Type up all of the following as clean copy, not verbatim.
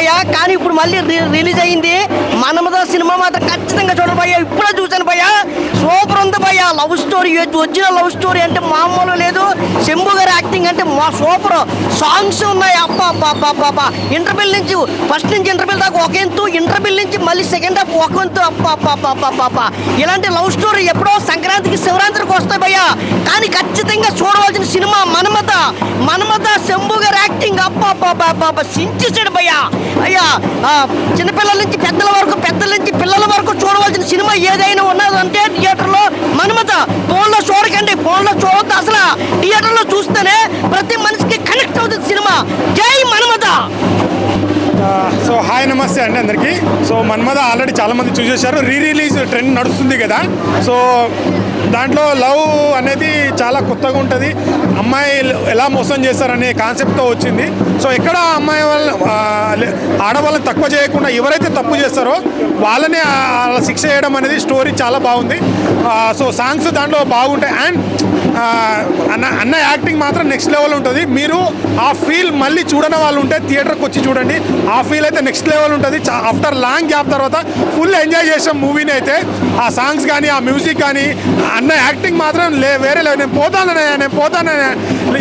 భయ్యా, కానీ ఇప్పుడు మళ్ళీ రిలీజ్ అయింది మనమదా సినిమా మాత్రం ఖచ్చితంగా చూడండి భయ్యా. ఇప్పుడే చూశాను భయ్యా, సూపర్ ఉంది భయ్యా. Love story, original love story అంటే మామూలు లేదు. శంభు గారి యాక్టింగ్ అంటే మా సూపర్. సాంగ్స్ ఉన్నాయి అప్ప. ఇంటర్వెల్ నుంచి ఫస్ట్ నుంచి ఇంటర్వెల్ దాకా ఒక ఎంతు, ఇంటర్వెల్ నుంచి మళ్ళీ సెకండ్ హాఫ్ ఒక ఎంతు అప్ప. ఇలాంటి లవ్ స్టోరీ ఎప్పుడో సంక్రాంతికి శివరాత్రికి వస్తాయి భయ్యా, కానీ ఖచ్చితంగా చూడవలసిన సినిమా మనమత శంభు గారి యాక్టింగ్ అప్ప సించేసాడు భయ్యా. అయ్యా, చిన్నపిల్లల నుంచి పెద్దల వరకు, పెద్దల నుంచి పిల్లల వరకు చూడవలసిన సినిమా ఏదైనా ఉన్నదంటే థియేటర్లో మనమత. ఫోన్లో చూడకండి, ఫోన్లో చూడొద్దు అసలు. థియేటర్లో చూస్తేనే ప్రతి మనిషికి కనెక్ట్ అవుతుంది సినిమా. జై మనమత. సో హాయ్ నమస్తే అండి అందరికీ. సో మన్మథ ఆల్రెడీ చాలామంది చూసేశారు. రిలీజ్ ట్రెండ్ నడుస్తుంది కదా. సో దాంట్లో లవ్ అనేది చాలా కొత్తగా ఉంటుంది. అమ్మాయి ఎలా మోసం చేస్తారనే కాన్సెప్ట్తో వచ్చింది. సో ఎక్కడ అమ్మాయి ఆడవాళ్ళని తక్కువ చేయకుండా ఎవరైతే తప్పు చేస్తారో వాళ్ళనే శిక్ష చేయడం అనేది స్టోరీ చాలా బాగుంది. సో సాంగ్స్ దాంట్లో బాగుంటాయి. అండ్ అన్న యాక్టింగ్ మాత్రం నెక్స్ట్ లెవెల్ ఉంటుంది. మీరు ఆ ఫీల్ మళ్ళీ చూడని వాళ్ళు ఉంటే థియేటర్కి వచ్చి చూడండి. ఆ ఫీల్ అయితే నెక్స్ట్ లెవెల్ ఉంటుంది. ఆఫ్టర్ లాంగ్ గ్యాప్ తర్వాత ఫుల్ ఎంజాయ్ చేసాం మూవీని అయితే. ఆ సాంగ్స్ కానీ, ఆ మ్యూజిక్ కానీ, అన్న యాక్టింగ్ మాత్రం వేరే లేదు. నేను పోతాననే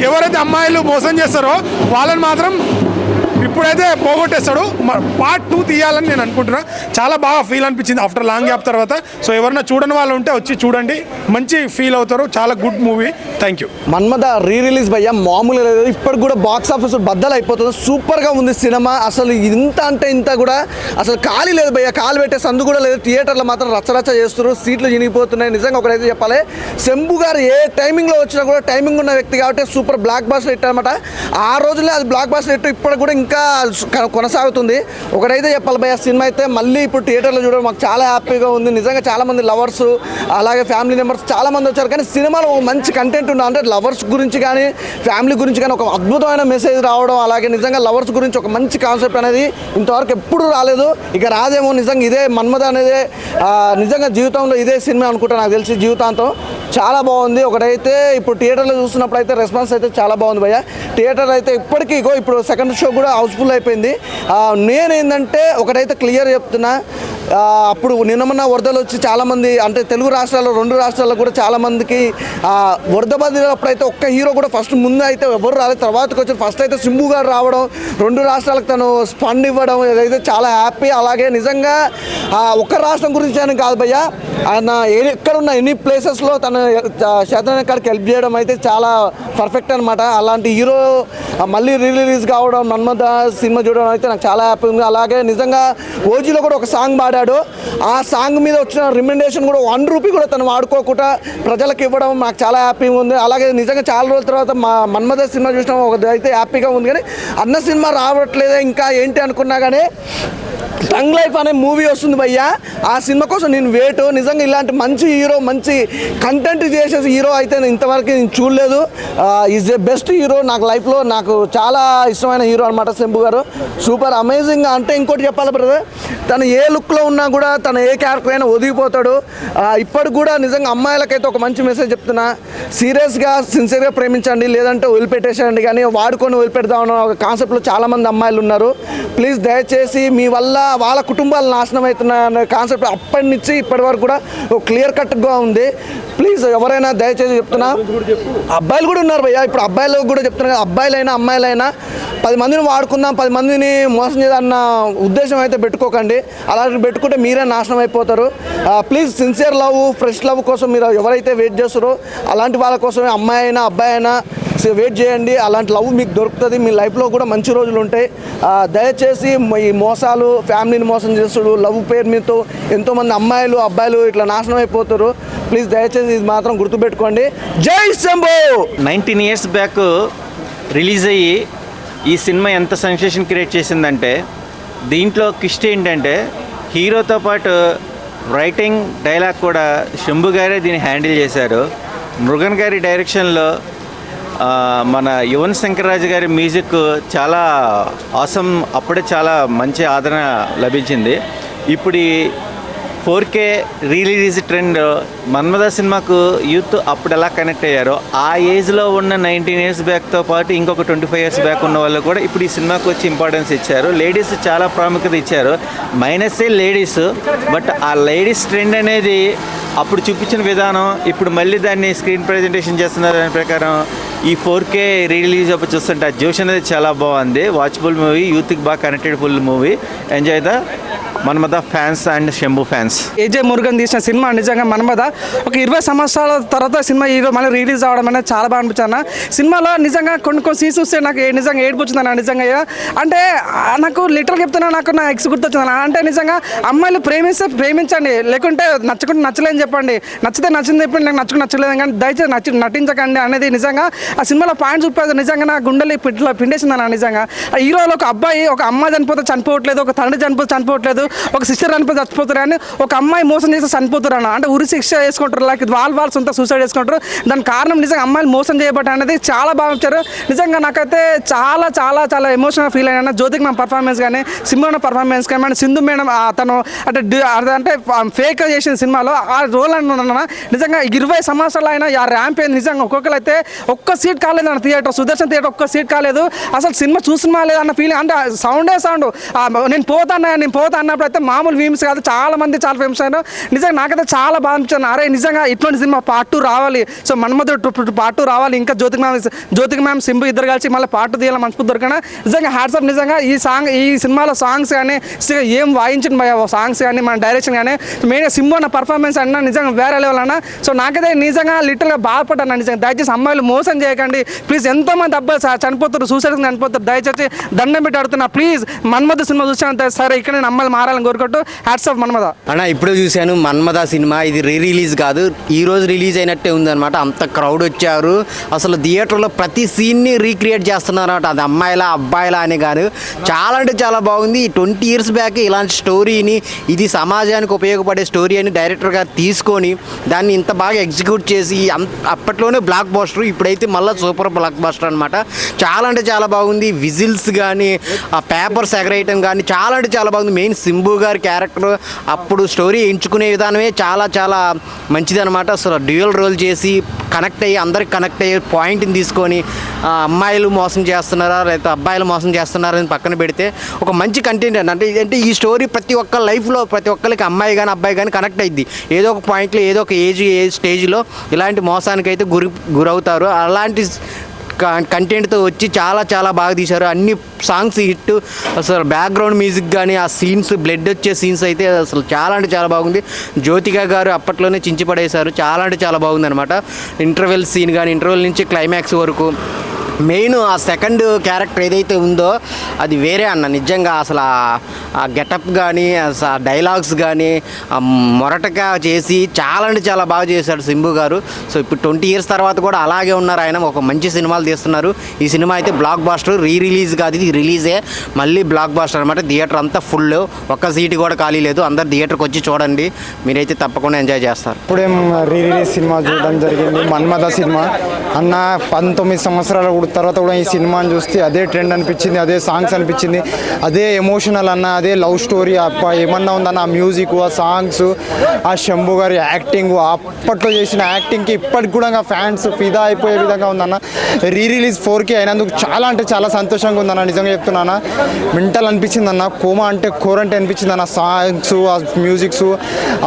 ఎవరైతే అమ్మాయిలు మోసం చేస్తారో వాళ్ళని మాత్రం ఇప్పుడైతే పోగొట్టేస్తాడు. పార్ట్ 2 తీయాలని నేను అనుకుంటున్నా. చాలా బాగా ఫీల్ అనిపించింది ఆఫ్టర్ లాంగ్ గ్యాప్ తర్వాత. సో ఎవరైనా చూడని వాళ్ళు ఉంటే వచ్చి చూడండి, మంచి ఫీల్ అవుతారు. చాలా good movie. Thank you. Manmatha release భయ్యా మామూలుగా లేదు. ఇప్పటికి కూడా బాక్స్ ఆఫీస్ బద్దలు అయిపోతుంది. సూపర్గా ఉంది సినిమా. అసలు ఇంత అంటే ఇంత కూడా అసలు ఖాళీ లేదు భయ్యా, కాలు పెట్టే సందు కూడా లేదు. థియేటర్లో మాత్రం రచ్చరచ్చ చేస్తున్నారు, సీట్లు చినిగిపోతున్నాయి. నిజంగా ఒకటైతే చెప్పాలి, శంభు గారు ఏ టైమింగ్లో వచ్చినా కూడా టైమింగ్ ఉన్న వ్యక్తి కాబట్టి సూపర్ బ్లాక్ బాస్టర్ హిట్ అనమాట. ఆ రోజులే అది బ్లాక్ బాస్టర్ హిట్, ఇప్పటికి కూడా ఇంకా కొనసాగుతుంది. ఒకటైతే చెప్పాలి భయ్యా, సినిమా అయితే మళ్ళీ ఇప్పుడు థియేటర్లో చూడడం మాకు చాలా హ్యాపీగా ఉంది. నిజంగా చాలామంది లవర్స్ అలాగే ఫ్యామిలీ మెంబర్స్ చాలామంది వచ్చారు. కానీ సినిమాలో ఒక మంచి కంటెంట్ ఉంది. అంటే లవర్స్ గురించి కానీ ఫ్యామిలీ గురించి కానీ ఒక అద్భుతమైన మెసేజ్ రావడం, అలాగే నిజంగా లవర్స్ గురించి ఒక మంచి కాన్సెప్ట్ అనేది ఇంతవరకు ఎప్పుడు రాలేదు, ఇక రాదేమో. నిజంగా ఇదే మన్మథ అనేది నిజంగా జీవితంలో ఇదే సినిమా అనుకుంటా, నాకు తెలిసి జీవితాంతం. చాలా బాగుంది. ఒకటైతే ఇప్పుడు థియేటర్లో చూస్తున్నప్పుడు అయితే రెస్పాన్స్ అయితే చాలా బాగుంది భయ్యా. థియేటర్ అయితే ఇప్పటికీ ఇప్పుడు సెకండ్ షో కూడా హౌస్ఫుల్ అయిపోయింది. నేనేంటంటే ఒకటైతే క్లియర్ చెప్తున్నా, అప్పుడు నిన్నమన్న వరదలు వచ్చి చాలామంది అంటే తెలుగు రాష్ట్రాల్లో 2 రాష్ట్రాల్లో కూడా చాలామందికి వరద బాధినప్పుడైతే ఒక్క హీరో కూడా ఫస్ట్ ముందు అయితే ఎవరు రాలేదు. తర్వాతకి వచ్చి ఫస్ట్ అయితే శంభు గారు రావడం, 2 రాష్ట్రాలకు తను ఫండ్ ఇవ్వడం ఇదైతే చాలా హ్యాపీ. అలాగే నిజంగా ఒక్క రాష్ట్రం గురించి అని కాదు భయ్యా, ఆయన ఎక్కడున్న ఎన్ని ప్లేసెస్లో తను శాతం కాడికి హెల్ప్ చేయడం అయితే చాలా పర్ఫెక్ట్ అనమాట. అలాంటి హీరో మళ్ళీ రిలీజ్ కావడం, మన్మథ సినిమా చూడడం అయితే నాకు చాలా హ్యాపీ ఉంది. అలాగే నిజంగా ఓజీలో కూడా ఒక సాంగ్ పాడాడు. ఆ సాంగ్ మీద వచ్చిన రికమెండేషన్ కూడా 1 రూపీ కూడా తను వాడుకోకుండా ప్రజలకు ఇవ్వడం నాకు చాలా హ్యాపీగా ఉంది. అలాగే నిజంగా చాలా రోజుల తర్వాత మన్మథ సినిమా చూసినా ఒక అయితే హ్యాపీగా ఉంది. కానీ అన్న సినిమా రావట్లేదే ఇంకా ఏంటి అనుకున్నా కానీ టంగ్ లైఫ్ అనే మూవీ వస్తుంది భయ్యా. ఆ సినిమా కోసం నేను వెయిట్. నిజంగా ఇలాంటి మంచి హీరో, మంచి కంటెంట్ చేసే హీరో అయితే నేను ఇంతవరకు నేను చూడలేదు. ఈజ్ ఏ బెస్ట్ హీరో నాకు లైఫ్లో. నాకు చాలా ఇష్టమైన హీరో అనమాట శంభు గారు. Super amazing. అంటే ఇంకోటి చెప్పాలి బ్రదర్, తను ఏ లుక్లో ఉన్నా కూడా తను ఏ క్యారెక్టర్ అయినా ఒదిగిపోతాడు. ఇప్పటికి కూడా నిజంగా అమ్మాయిలకైతే ఒక మంచి మెసేజ్ చెప్తున్నా, సీరియస్గా సిన్సియర్గా ప్రేమించండి, లేదంటే వదిలిపెట్టేసేయండి. కానీ వాడుకొని వదిలిపెడదామన్న ఒక కాన్సెప్ట్లో చాలామంది అమ్మాయిలు ఉన్నారు. ప్లీజ్ దయచేసి మీ వల్ల వాళ్ళ కుటుంబాలు నాశనం అవుతున్న కాన్సెప్ట్ అప్పటి నుంచి ఇప్పటి వరకు కూడా క్లియర్ కట్గా ఉంది. ప్లీజ్ ఎవరైనా దయచేసి చెప్తున్నా, అబ్బాయిలు కూడా ఉన్నారు భయ్యా. ఇప్పుడు అబ్బాయిలు కూడా చెప్తున్నా, అబ్బాయిలైనా అమ్మాయిలైనా 10 మందిని వాడుకుందాం, 10 మందిని మోసం చేయాలన్న ఉద్దేశం అయితే పెట్టుకోకండి. అలాంటి పెట్టుకుంటే మీరే నాశనం అయిపోతారు. Please sincere love, fresh love కోసం మీరు ఎవరైతే వెయిట్ చేస్తారో అలాంటి వాళ్ళ కోసమే అమ్మాయి అయినా అబ్బాయి అయినా వెయిట్ చేయండి. అలాంటి లవ్ మీకు దొరుకుతుంది. మీ లైఫ్లో కూడా మంచి రోజులు ఉంటాయి. దయచేసి ఈ మోసాలు, ఫ్యామిలీని మోసం చేస్తుడు, లవ్ పేరు మీతో ఎంతోమంది అమ్మాయిలు అబ్బాయిలు ఇట్లా నాశనం అయిపోతారు. ప్లీజ్ దయచేసి ఇది మాత్రం గుర్తుపెట్టుకోండి. జై శంభో. 19 ఇయర్స్ బ్యాక్ రిలీజ్ అయ్యి ఈ సినిమా ఎంత సెన్సేషన్ క్రియేట్ చేసిందంటే, దీంట్లో ట్విస్ట్ ఏంటంటే హీరోతో పాటు రైటింగ్ డైలాగ్ కూడా శంభు గారే దీన్ని హ్యాండిల్ చేశారు. మృగన్ గారి డైరెక్షన్లో మన యువన్ శంకర్ రాజు గారి మ్యూజిక్ చాలా ఆసమ్, అప్పుడే చాలా మంచి ఆదరణ లభించింది. ఇప్పుడు 4K రిలీజ్ ట్రెండ్ మన్మథ సినిమాకు యూత్ అప్పుడు ఎలా కనెక్ట్ అయ్యారో ఆ ఏజ్లో ఉన్న 19 ఇయర్స్ బ్యాక్తో పాటు ఇంకొక 25 ఇయర్స్ బ్యాక్ ఉన్న వాళ్ళు కూడా ఇప్పుడు ఈ సినిమాకి వచ్చి ఇంపార్టెన్స్ ఇచ్చారు. లేడీస్ చాలా ప్రాముఖ్యత ఇచ్చారు. మైనస్సే లేడీస్, బట్ ఆ లేడీస్ ట్రెండ్ అనేది అప్పుడు చూపించిన విధానం ఇప్పుడు మళ్ళీ దాన్ని స్క్రీన్ ప్రజెంటేషన్ చేస్తున్నారు. దాని ప్రకారం ఈ 4K రిలీజ్ అప్పుడు చూస్తుంటే ఆ జోష్ అనేది చాలా బాగుంది. వాచబుల్ మూవీ, యూత్కి బాగా connected full movie. Enjoy the Manmatha fans and Shambhu fans. AJ Murugan తీసిన సినిమా నిజంగా మన్మథ ఒక 20 సంవత్సరాల తర్వాత సినిమా ఈరోజు మళ్ళీ రిలీజ్ అవ్వడం అనేది చాలా బాగా అనిపించాను. సినిమాలో నిజంగా కొన్ని సీన్స్ చూస్తే నాకు నిజంగా ఏడుపు వచ్చిందన్న. నిజంగా అంటే నాకు లిటరల్ చెప్తున్నా, నాకు నా ఎక్స్ గుర్తొచ్చిందన్న. అంటే నిజంగా అమ్మాయిలు ప్రేమించండి, లేకుంటే నచ్చకుండా నచ్చలేదని చెప్పండి, నచ్చితే నచ్చింది చెప్పండి, నాకు నచ్చలేదు కానీ దయచేసి నటించకండి అనేది నిజంగా ఆ సినిమాలో పాయింట్ చూపేది. నిజంగా నా గుండెలు పిండేసిందన్న. నిజంగా ఆ హీరోలో ఒక అబ్బాయి, ఒక అమ్మాయి చనిపోవట్లేదు, ఒక తండ్రి చనిపోవట్లేదు, ఒక సిస్టర్ చచ్చిపోతారు అని ఒక అమ్మాయి మోసం చేసి చనిపోతారు అన్న. అంటే ఉరి శిక్ష చేసుకుంటారు, లైక్ వాళ్ళ సొంత సూసైడ్ చేసుకుంటారు. దానికి కారణం నిజంగా అమ్మాయిలు మోసం చేయబట్ట అనేది చాలా బాగా వచ్చారు. నిజంగా నాకైతే చాలా చాలా చాలా ఎమోషనల్ ఫీల్ అయినా. జ్యోతికి మ్యామ్ పర్ఫార్మెన్స్ కానీ, సింబు పర్ఫార్మెన్స్ కానీ, మన సింధు మేడం తను అంటే ఫేక్ చేసిన సినిమాలో ఆ రోల్ అన్న. నిజంగా 20 సంవత్సరాలు అయినా ఆ ర్యాంప్ అయింది. నిజంగా ఒక్కొక్కరు అయితే ఒక్క సీట్ కాలేదు అన్న థియేటర్, సుదర్శన్ థియేటర్ ఒక్క సీట్ కాలేదు. అసలు సినిమా చూసినా లేదన్న ఫీలింగ్. అంటే సౌండ్ నేను పోతా అన్నప్పుడు అయితే మామూలు వీమ్స్ కాదు, చాలా మంది చాలా ఫేమస్ అయినా. నిజంగా నాకైతే చాలా బాగా అనిపించింది. అరే నిజంగా ఇటువంటి సినిమా పార్ట్ 2 రావాలి. సో మన్మథ పార్ట్ 2 రావాలి. ఇంకా జ్యోతికి మ్యామ్ సింబు ఇద్దరు కలిసి మళ్ళీ పార్ట్ 2 తీయాలి మనసు దొరికినా. నిజంగా హ్యాట్స్ ఆఫ్. నిజంగా ఈ సినిమాలో సాంగ్స్ కానీ ఏం వాయించిన సాంగ్స్ కానీ, మన డైరెక్షన్ కానీ, మెయిన్గా సింబు అన్న పర్ఫార్మెన్స్ అన్న నిజంగా వేరే లెవెల్ అన్న. సో నాకైతే నిజంగా లిటరల్గా బాధపడ్డాను. నిజంగా దయచేసి అమ్మాయిలు మోసం చేయకండి ప్లీజ్. ఎంతోమంది అబ్బాయిలు చనిపోతారు, సూసైడ్ చనిపోతారు. దయచేసి దండం పెట్టి అడుగుతున్నా ప్లీజ్. మన్మథ సినిమా చూసాను సరే, ఇక్కడ నేను అమ్మాయిలు మారాలని కోరుకుంటూ హ్యాట్స్ ఆఫ్ మన్మథ అన్న. ఇప్పుడు చూశాను మన్మథ సినిమా, ఇది రిలీజ్ కాదు, ఈరోజు రిలీజ్ అయినట్టే ఉందన్నమాట. అంత క్రౌడ్ వచ్చారు. అసలు థియేటర్లో ప్రతి సీన్ని రీక్రియేట్ చేస్తున్నారు అనమాట. అది అమ్మాయిలా అబ్బాయిలా అని కాదు, చాలా అంటే చాలా బాగుంది. 20 ఇయర్స్ బ్యాక్ ఇలాంటి స్టోరీని, ఇది సమాజానికి ఉపయోగపడే స్టోరీ అని డైరెక్టర్గా తీసుకొని దాన్ని ఇంత బాగా ఎగ్జిక్యూట్ చేసి అప్పట్లోనే బ్లాక్ బాస్టర్, ఇప్పుడైతే మళ్ళీ సూపర్ బ్లాక్ బాస్టర్ అనమాట. చాలా అంటే చాలా బాగుంది. విజిల్స్ కానీ, ఆ పేపర్స్ ఎగరేయటం కానీ చాలా అంటే చాలా బాగుంది. మెయిన్ సింబు గారి క్యారెక్టర్ అప్పుడు స్టోరీ ఎంచుకునే విధానమే చాలా చాలా మంచిది అనమాట. అసలు డ్యూయల్ రోల్ చేసి అందరికి కనెక్ట్ అయ్యే పాయింట్ని తీసుకొని అమ్మాయిలు మోసం చేస్తున్నారా లేకపోతే అబ్బాయిలు మోసం చేస్తున్నారా అని పక్కన పెడితే ఒక మంచి కంటెంట్ అంటే ఈ స్టోరీ ప్రతి ఒక్క లైఫ్లో ప్రతి ఒక్కరికి అమ్మాయి కానీ అబ్బాయి కానీ కనెక్ట్ అయ్యిద్ది. ఏదో ఒక పాయింట్లో ఏదో ఒక ఏజ్ స్టేజ్లో ఇలాంటి మోసానికి అయితే గురవుతారు. అలాంటి కంటెంట్తో వచ్చి చాలా చాలా బాగా తీశారు. అన్ని సాంగ్స్ హిట్. అసలు బ్యాక్గ్రౌండ్ మ్యూజిక్ కానీ, ఆ సీన్స్, బ్లడ్ వచ్చే సీన్స్ అయితే అసలు చాలా అంటే చాలా బాగుంది. జ్యోతిక గారు అప్పట్లోనే చించిపడేశారు. చాలా అంటే చాలా బాగుంది అనమాట. ఇంటర్వెల్ సీన్ కానీ, ఇంటర్వెల్ నుంచి క్లైమాక్స్ వరకు మెయిన్ ఆ సెకండ్ క్యారెక్టర్ ఏదైతే ఉందో అది వేరే అన్న. నిజంగా అసలు ఆ గెటప్ కానీ, ఆ డైలాగ్స్ కానీ మొరటగా చేసి చాలా అంటే చాలా బాగా చేశాడు సింబు గారు. సో ఇప్పుడు 20 ఇయర్స్ తర్వాత కూడా అలాగే ఉన్నారు ఆయన. ఒక మంచి సినిమాలు తీస్తున్నారు. ఈ సినిమా అయితే బ్లాక్ బాస్టర్. రిలీజ్ కాదు, ఇది రిలీజే, మళ్ళీ బ్లాక్ బాస్టర్ అనమాట. థియేటర్ అంతా ఫుల్, ఒక్క సీటు కూడా ఖాళీ లేదు. అందరు థియేటర్కి వచ్చి చూడండి, మీరైతే తప్పకుండా ఎంజాయ్ చేస్తారు. ఇప్పుడేం రిలీజ్ సినిమా చూడడం జరిగింది, మన్మథ సినిమా అన్న. 19 సంవత్సరాల తర్వాత కూడా ఈ సినిమాని చూస్తే అదే ట్రెండ్ అనిపించింది, అదే సాంగ్స్ అనిపించింది, అదే ఎమోషనల్ అన్న, అదే లవ్ స్టోరీ. ఏమన్నా ఉందన్న ఆ మ్యూజిక్, ఆ సాంగ్స్, ఆ శంభు గారి యాక్టింగ్, అప్పట్లో చేసిన యాక్టింగ్కి ఇప్పటికి కూడా ఫ్యాన్స్ ఫిదా అయిపోయే విధంగా ఉందన్న. రిలీజ్ 4K అయినందుకు చాలా అంటే చాలా సంతోషంగా ఉందన్న. నిజంగా చెప్తున్నానా, మెంటల్ అనిపించింది అన్న. కోమా అంటే కోరంటే అనిపించింది అన్న. సాంగ్స్, ఆ మ్యూజిక్స్,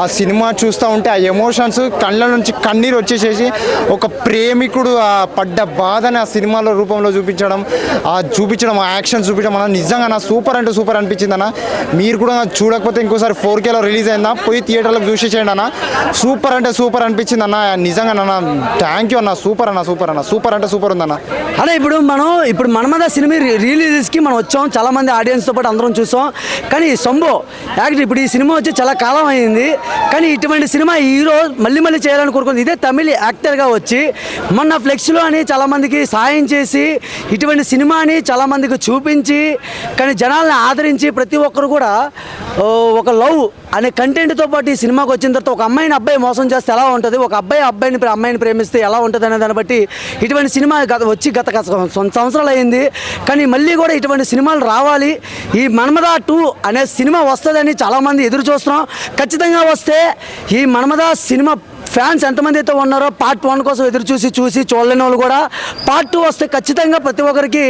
ఆ సినిమా చూస్తూ ఉంటే ఆ ఎమోషన్స్ కళ్ళ నుంచి కన్నీరు వచ్చేసేసి ఒక ప్రేమికుడు ఆ పడ్డ బాధని ఆ సినిమాలో రూపంలో చూపించడం, ఆ యాక్షన్ చూపించడం అన్న నిజంగా నా సూపర్ అంటే సూపర్ అనిపించింది అన్న. మీరు కూడా చూడకపోతే ఇంకోసారి 4Kలో రిలీజ్ అయిందా, పోయి థియేటర్లకు చూసేసేయండి అన్న. సూపర్ అంటే సూపర్ అనిపించింది అన్న. నిజంగా అన్న థ్యాంక్ యూ అన్న. సూపర్ అన్న, సూపర్ అన్న, సూపర్ అంటే సూపర్ ఉందన్న. అదే ఇప్పుడు మన్మథ సినిమా రిలీజ్కి మనం వచ్చాం, చాలా మంది ఆడియన్స్తో పాటు అందరం చూసాం. కానీ శంభు యాక్టర్ ఇప్పుడు ఈ సినిమా వచ్చి చాలా కాలం అయింది, కానీ ఇటువంటి సినిమా హీరో మళ్ళీ చేయాలని కోరుకుంది. ఇదే తమిళ యాక్టర్గా వచ్చి మొన్న ఫ్లెక్స్లో అని చాలా మందికి సాయం చేసి చేసి ఇటువంటి సినిమాని చాలామందికి చూపించి కానీ జనాల్ని ఆదరించి ప్రతి ఒక్కరు కూడా ఒక లవ్ అనే కంటెంట్తో పాటు ఈ సినిమాకి వచ్చిన తర్వాత ఒక అమ్మాయిని అబ్బాయి మోసం చేస్తే ఎలా ఉంటుంది, ఒక అబ్బాయి అమ్మాయిని ప్రేమిస్తే ఎలా ఉంటుంది అనే దాన్ని బట్టి ఇటువంటి సినిమా గత సంవత్సరాలు అయింది. కానీ మళ్ళీ కూడా ఇటువంటి సినిమాలు రావాలి. ఈ మన్మథ 2 అనే సినిమా వస్తుందని చాలామంది ఎదురు చూస్తున్నాం. ఖచ్చితంగా వస్తే ఈ మన్మథ సినిమా ఫ్యాన్స్ ఎంతమంది అయితే ఉన్నారో పార్ట్ 1 కోసం ఎదురు చూసి చూడలేని వాళ్ళు కూడా పార్ట్ 2 వస్తే ఖచ్చితంగా ప్రతి ఒక్కరికి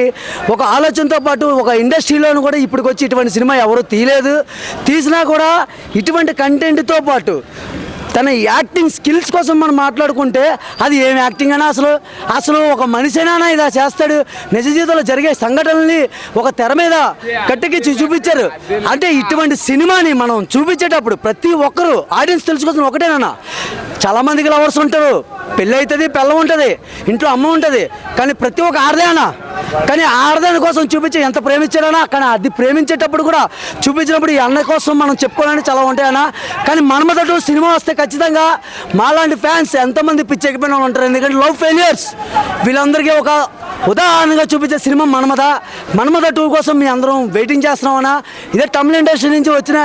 ఒక ఆలోచనతో పాటు ఒక ఇండస్ట్రీలోనూ కూడా ఇప్పటికొచ్చి ఇటువంటి సినిమా ఎవరు తీసినా కూడా ఇటువంటి కంటెంట్తో పాటు తన యాక్టింగ్ స్కిల్స్ కోసం మనం మాట్లాడుకుంటే అది ఏం యాక్టింగ్ అయినా అసలు ఒక మనిషినైనా ఇలా చేస్తాడు. నిజ జీవితంలో జరిగే సంఘటనల్ని ఒక తెర మీద కట్టెక్కించి చూపించారు. అంటే ఇటువంటి సినిమాని మనం చూపించేటప్పుడు ప్రతి ఒక్కరూ ఆడియన్స్ తెలుసుకోవాల్సిన ఒకటేనా, చాలామందికి లవర్స్ ఉంటారు, పెళ్ళి అవుతుంది, పిల్ల ఉంటుంది, ఇంట్లో అమ్మ ఉంటుంది, కానీ ప్రతి ఒక్క ఆడదేనా కానీ ఆడదాని కోసం చూపించి ఎంత ప్రేమించాడనా, కానీ అది ప్రేమించేటప్పుడు కూడా చూపించినప్పుడు ఈ అన్న కోసం మనం చెప్పుకోవడానికి చాలా ఉంటాయన్నా. కానీ మన్మథ 2 సినిమా వస్తే ఖచ్చితంగా మాలాంటి ఫ్యాన్స్ ఎంతమంది పిచ్చెక్కిపోయిన ఉంటారు. ఎందుకంటే లవ్ ఫెయిలియర్స్ వీళ్ళందరికీ ఒక ఉదాహరణగా చూపించే సినిమా మన్మథ 2 కోసం మీ అందరం వెయిటింగ్ చేస్తున్నామన్నా. ఇదే తమిళ ఇండస్ట్రీ నుంచి వచ్చిన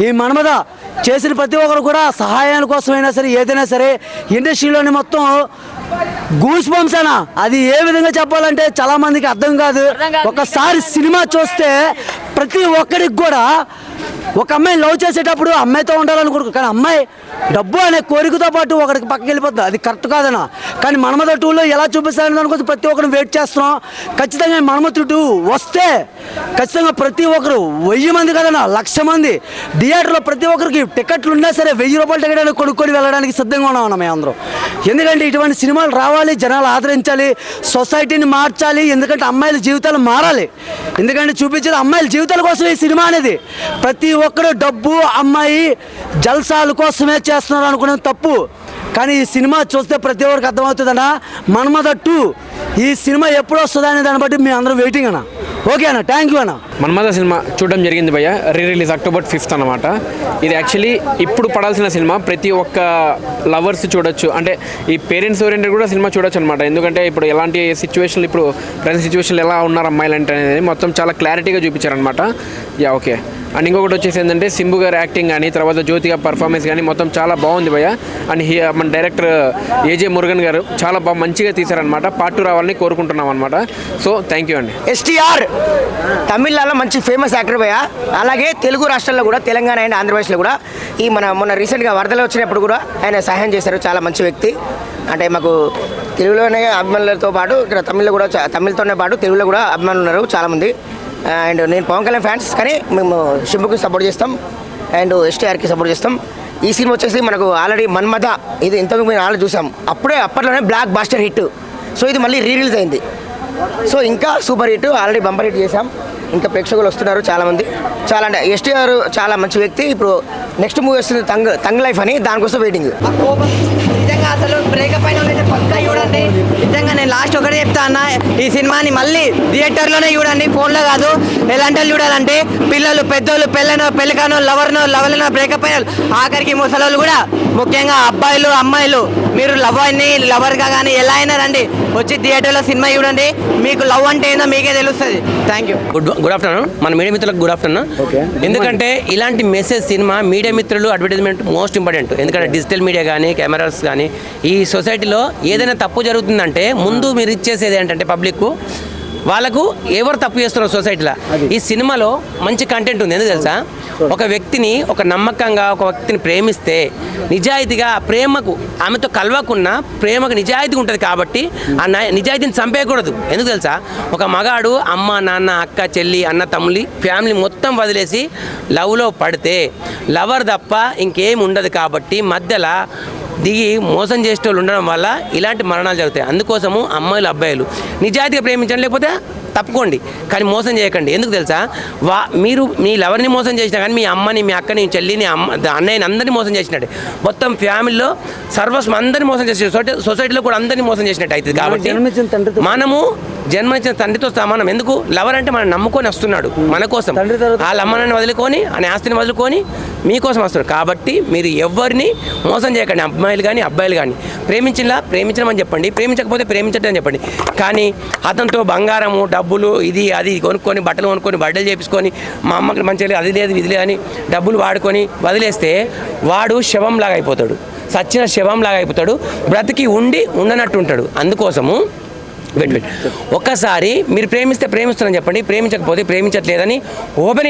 ఈ మన్మథ చేసిన ప్రతి ఒక్కరు కూడా సహాయాల కోసమైనా సరే ఏదైనా సరే ఇండస్ట్రీలోని మొత్తం గూస్ బంప్స్ అనా, అది ఏ విధంగా చెప్పాలంటే చాలా మందికి అర్థం కాదు. ఒకసారి సినిమా చూస్తే ప్రతి ఒక్కరికి కూడా ఒక అమ్మాయిని లవ్ చేసేటప్పుడు అమ్మాయితో ఉండాలనుకుంటున్నారు, కానీ అమ్మాయి డబ్బు అనే కోరికతో పాటు ఒకరికి పక్కకి వెళ్ళిపోతుంది. అది కరెక్ట్ కాదన్నా. కానీ మన్మథ 2లో ఎలా చూపిస్తారని దానికోసం ప్రతి ఒక్కరు వెయిట్ చేస్తున్నాం. ఖచ్చితంగా మన్మథ 2 వస్తే ఖచ్చితంగా ప్రతి ఒక్కరు 1000 మంది కదన్నా 1,00,000 మంది థియేటర్లో ప్రతి ఒక్కరికి టికెట్లు ఉన్నా సరే 1000 రూపాయలు టికెట్ అని కొనుక్కొని వెళ్ళడానికి సిద్ధంగా ఉన్నామన్నా మేము అందరం. ఎందుకంటే ఇటువంటి సినిమాలు రావాలి, జనాలు ఆదరించాలి, సొసైటీని మార్చాలి. ఎందుకంటే అమ్మాయిల జీవితాలు మారాలి. ఎందుకంటే చూపించేది అమ్మాయిల జీవితాల కోసం ఈ సినిమా అనేది. ప్రతి ఒక్కరు డబ్బు అమ్మాయి జల్సాల కోసమే చేస్తున్నారు అనుకునేది తప్పు. కానీ ఈ సినిమా చూస్తే ప్రతి ఒక్కరికి అర్థమవుతుందన్నా మన్మథ 2 ఈ సినిమా ఎప్పుడు వస్తుందా అనే దాన్ని బట్టి మేము అందరం వెయిటింగ్ అన్న. ఓకే అన్న, థ్యాంక్ యూ అన్న. మన్మథ సినిమా చూడడం జరిగింది భయ్య, రిలీజ్ October 5th అనమాట. ఇది యాక్చువల్లీ ఇప్పుడు పడాల్సిన సినిమా, ప్రతి ఒక్క లవర్స్ చూడొచ్చు. అంటే ఈ పేరెంట్స్ ఓరియంటెడ్ కూడా సినిమా చూడొచ్చు అనమాట. ఎందుకంటే ఇప్పుడు ఎలాంటి సిచ్యువేషన్లు, ఇప్పుడు ప్రజెంట్ సిచ్యువేషన్లు ఎలా ఉన్నారు అమ్మాయిలు అంటే అనేది మొత్తం చాలా క్లారిటీగా చూపించారనమాట. Yeah okay. అండ్ ఇంకొకటి వచ్చేసి ఏంటంటే సింబు గారు యాక్టింగ్ కానీ, తర్వాత జ్యోతి గారి పర్ఫార్మెన్స్ కానీ మొత్తం చాలా బాగుంది భయ్య. అండ్ మన డైరెక్టర్ ఏజే మురుగన్ గారు చాలా బాగా మంచిగా తీశారనమాట. పార్ట్ 2 రావాలని కోరుకుంటున్నాం అనమాట. సో థ్యాంక్ యూ అండి. STR తమిళనాడులో మంచి ఫేమస్ యాక్టర్ భయ్య. అలాగే తెలుగు రాష్ట్రాల్లో కూడా, తెలంగాణ అండ్ ఆంధ్రప్రదేశ్లో కూడా ఈ మొన్న రీసెంట్గా వరదలు వచ్చినప్పుడు కూడా ఆయన సహాయం చేశారు. చాలా మంచి వ్యక్తి. అంటే మాకు తెలుగులోనే అభిమానులతో పాటు ఇక్కడ తమిళ్తోనే పాటు తెలుగులో కూడా అభిమానులు ఉన్నారు చాలామంది. అండ్ నేను పవన్ కళ్యాణ్ ఫ్యాన్స్, కానీ మేము శింబుకి సపోర్ట్ చేస్తాం అండ్ STRకి సపోర్ట్ చేస్తాం. ఈ సినిమా వచ్చేసి మనకు ఆల్రెడీ మన్మథ ఇది ఇంతకు మేము ఆల్రెడీ చూసాం. అప్పట్లోనే బ్లాక్ బాస్టర్ హిట్. సో ఇది మళ్ళీ రిలీజ్ అయింది. సో ఇంకా super hit, already bumper hit చేసాం. ఇంకా ప్రేక్షకులు వస్తున్నారు చాలామంది. చాలా అంటే STR చాలా మంచి వ్యక్తి. ఇప్పుడు నెక్స్ట్ మూవీ వస్తుంది తంగ్ లైఫ్ అని, దానికోసం వెయిటింగ్. నిజంగా అసలు బ్రేకప్ అయిన పక్కా చూడండి. నిజంగా నేను లాస్ట్ ఒకటే చెప్తా అన్న, ఈ సినిమాని మళ్ళీ థియేటర్లోనే చూడండి, ఫోన్లో కాదు. ఎలాంటి చూడాలంటే పిల్లలు, పెద్దోళ్ళు, పెళ్ళికానో, లవర్లనో, బ్రేకప్ అయిన ఆఖరికి ముసలోళ్ళు కూడా, ముఖ్యంగా అబ్బాయిలు అమ్మాయిలు, మీరు లవర్గా కానీ ఎలా అయినా రండి, వచ్చి థియేటర్లో సినిమా చూడండి. మీకు లవ్ అంటే ఏందో మీకే తెలుస్తుంది. Thank you. Good afternoon. మన మీడియా మిత్రులకు గుడ్ ఆఫ్టర్నూన్. ఎందుకంటే ఇలాంటి మెసేజ్ సినిమా మీడియా మిత్రులు అడ్వర్టైజ్మెంట్ మోస్ట్ ఇంపార్టెంట్. ఎందుకంటే డిజిటల్ మీడియా కానీ, కెమెరాస్ కానీ, ఈ సొసైటీలో ఏదైనా తప్పు జరుగుతుందంటే ముందు మీరు ఇచ్చేసేది ఏంటంటే పబ్లిక్కు వాళ్ళకు ఎవరు తప్పు చేస్తున్నారు సొసైటీలో. ఈ సినిమాలో మంచి కంటెంట్ ఉంది. ఎందుకు తెలుసా, ఒక వ్యక్తిని ఒక నమ్మకంగా ఒక వ్యక్తిని ప్రేమిస్తే నిజాయితీగా ప్రేమకు ఆమెతో కలవకున్నా ప్రేమకు నిజాయితీ ఉంటుంది. కాబట్టి ఆ నిజాయితీని చంపేయకూడదు. ఎందుకు తెలుసా, ఒక మగాడు అమ్మ నాన్న అక్క చెల్లి అన్న తమ్ములి ఫ్యామిలీ మొత్తం వదిలేసి లవ్లో పడితే లవర్ తప్ప ఇంకేం ఉండదు. కాబట్టి మధ్యలో దిగి మోసం చేసే వాళ్ళు ఉండడం వల్ల ఇలాంటి మరణాలు జరుగుతాయి. అందుకోసము అమ్మాయిలు అబ్బాయిలు నిజాయితీగా ప్రేమించండి, లేకపోతే తప్పుకోండి, కానీ మోసం చేయకండి. ఎందుకు తెలుసా, మీరు మీ లవర్ని మోసం చేసినా కానీ మీ అమ్మని, మీ అక్కని, చెల్లిని, అన్నయ్యని అందరినీ మోసం చేసినట్టే. మొత్తం ఫ్యామిలీలో సర్వస్వం అందరినీ మోసం చేసిన, సొసైటీలో కూడా అందరినీ మోసం చేసినట్టు అవుతుంది. కాబట్టి మనము జన్మనిచ్చిన తండ్రితో సమానం. ఎందుకు? లవర్ అంటే మనం నమ్ముకొని వస్తున్నాడు మన కోసం, వాళ్ళ అమ్మని వదులుకొని ఆ ఆస్తిని వదులుకొని మీకోసం వస్తున్నాడు. కాబట్టి మీరు ఎవరిని మోసం చేయకండి, అమ్మాయిలు కానీ అబ్బాయిలు కానీ. ప్రేమించమని చెప్పండి, ప్రేమించకపోతే ప్రేమించట్టు అని చెప్పండి. కానీ అతనితో బంగారము, డబ్బులు, ఇది అది కొనుక్కొని, బట్టలు కొనుక్కొని, బట్టలు చేపించుకొని, మా అమ్మకి మంచిగా అది లేదు ఇది లేదు అని డబ్బులు వాడుకొని వదిలేస్తే వాడు శవంలాగా అయిపోతాడు, సచ్చిన శవంలాగా అయిపోతాడు, బ్రతికి ఉండి ఉండనట్టు ఉంటాడు. అందుకోసము ఒక్కసారి మీరు ప్రేమిస్తే ప్రేమిస్తున్నాను చెప్పండి, ప్రేమించకపోతే ప్రేమించట్లేదని ఓపెన్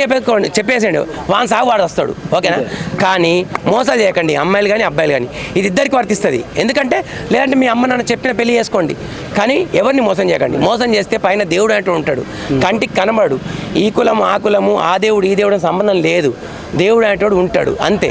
చెప్పేసేయండి, వాన్ సాగు వాడు వస్తాడు. ఓకేనా? కానీ మోసాలు చేయకండి, అమ్మాయిలు కానీ అబ్బాయిలు కానీ. ఇది ఇద్దరికి వర్తిస్తుంది. ఎందుకంటే లేదంటే మీ అమ్మ నాన్న చెప్పిన పెళ్లి చేసుకోండి, కానీ ఎవరిని మోసం చేయకండి. మోసం చేస్తే పైన దేవుడు అంటూ ఉంటాడు, కంటికి కనబడు. ఈ కులము ఆ కులము, ఆ దేవుడు ఈ దేవుడు సంబంధం లేదు, దేవుడు అనేటోడు ఉంటాడు అంతే.